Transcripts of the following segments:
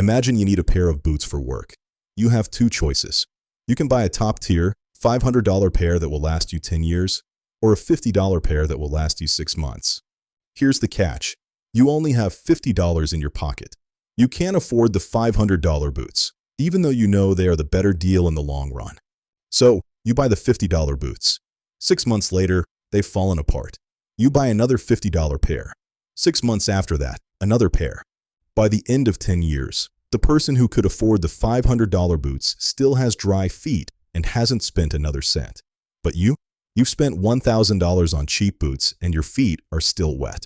Imagine you need a pair of boots for work. You have two choices. You can buy a top-tier, $500 pair that will last you 10 years, or a $50 pair that will last you 6 months. Here's the catch. You only have $50 in your pocket. You can't afford the $500 boots, even though you know they are the better deal in the long run. So, you buy the $50 boots. 6 months later, they've fallen apart. You buy another $50 pair. 6 months after that, another pair. By the end of 10 years, the person who could afford the $500 boots still has dry feet and hasn't spent another cent. But you've spent $1,000 on cheap boots and your feet are still wet.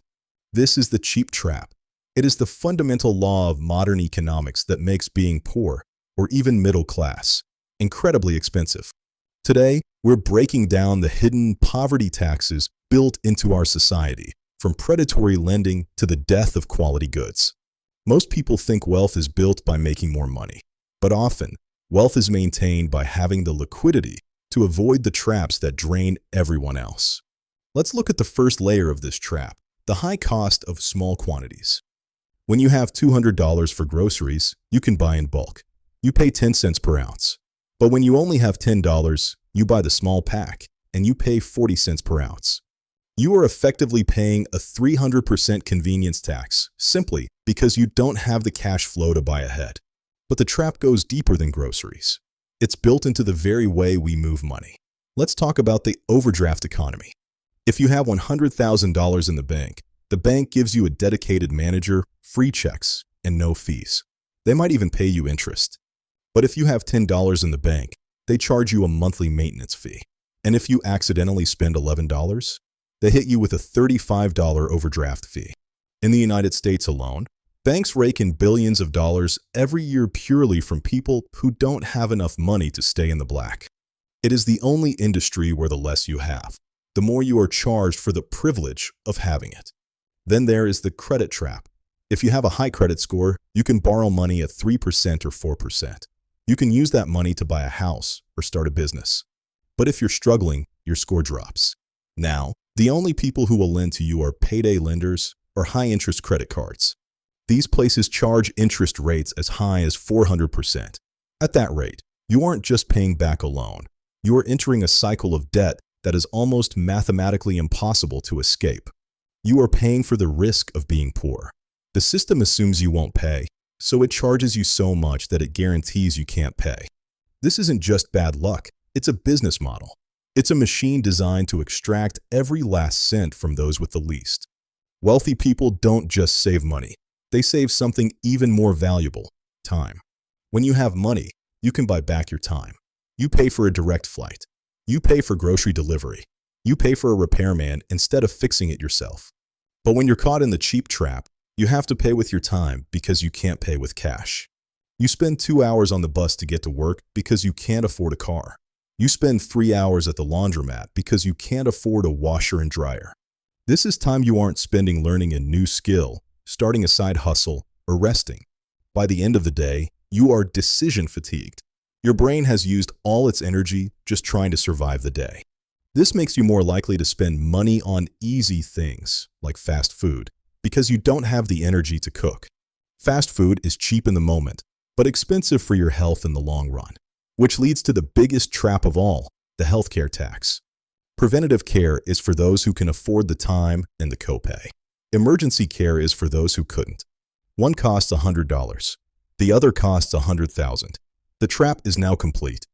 This is the cheap trap. It is the fundamental law of modern economics that makes being poor, or even middle class, incredibly expensive. Today, we're breaking down the hidden poverty taxes built into our society, from predatory lending to the death of quality goods. Most people think wealth is built by making more money, but often, wealth is maintained by having the liquidity to avoid the traps that drain everyone else. Let's look at the first layer of this trap, the high cost of small quantities. When you have $200 for groceries, you can buy in bulk. You pay 10 cents per ounce. But when you only have $10, you buy the small pack, and you pay 40 cents per ounce. You are effectively paying a 300% convenience tax simply because you don't have the cash flow to buy ahead. But the trap goes deeper than groceries. It's built into the very way we move money. Let's talk about the overdraft economy. If you have $100,000 in the bank gives you a dedicated manager, free checks, and no fees. They might even pay you interest. But if you have $10 in the bank, they charge you a monthly maintenance fee. And if you accidentally spend $11, they hit you with a $35 overdraft fee. In the United States alone, banks rake in billions of dollars every year purely from people who don't have enough money to stay in the black. It is the only industry where the less you have, the more you are charged for the privilege of having it. Then there is the credit trap. If you have a high credit score, you can borrow money at 3% or 4%. You can use that money to buy a house or start a business. But if you're struggling, your score drops. Now, the only people who will lend to you are payday lenders or high-interest credit cards. These places charge interest rates as high as 400%. At that rate, you aren't just paying back a loan. You are entering a cycle of debt that is almost mathematically impossible to escape. You are paying for the risk of being poor. The system assumes you won't pay, so it charges you so much that it guarantees you can't pay. This isn't just bad luck, it's a business model. It's a machine designed to extract every last cent from those with the least. Wealthy people don't just save money. They save something even more valuable, time. When you have money, you can buy back your time. You pay for a direct flight. You pay for grocery delivery. You pay for a repairman instead of fixing it yourself. But when you're caught in the cheap trap, you have to pay with your time because you can't pay with cash. You spend 2 hours on the bus to get to work because you can't afford a car. You spend 3 hours at the laundromat because you can't afford a washer and dryer. This is time you aren't spending learning a new skill, starting a side hustle, or resting. By the end of the day, you are decision fatigued. Your brain has used all its energy just trying to survive the day. This makes you more likely to spend money on easy things, like fast food, because you don't have the energy to cook. Fast food is cheap in the moment, but expensive for your health in the long run, which leads to the biggest trap of all, the healthcare tax. Preventative care is for those who can afford the time and the copay. Emergency care is for those who couldn't. One costs $100. The other costs $100,000. The trap is now complete.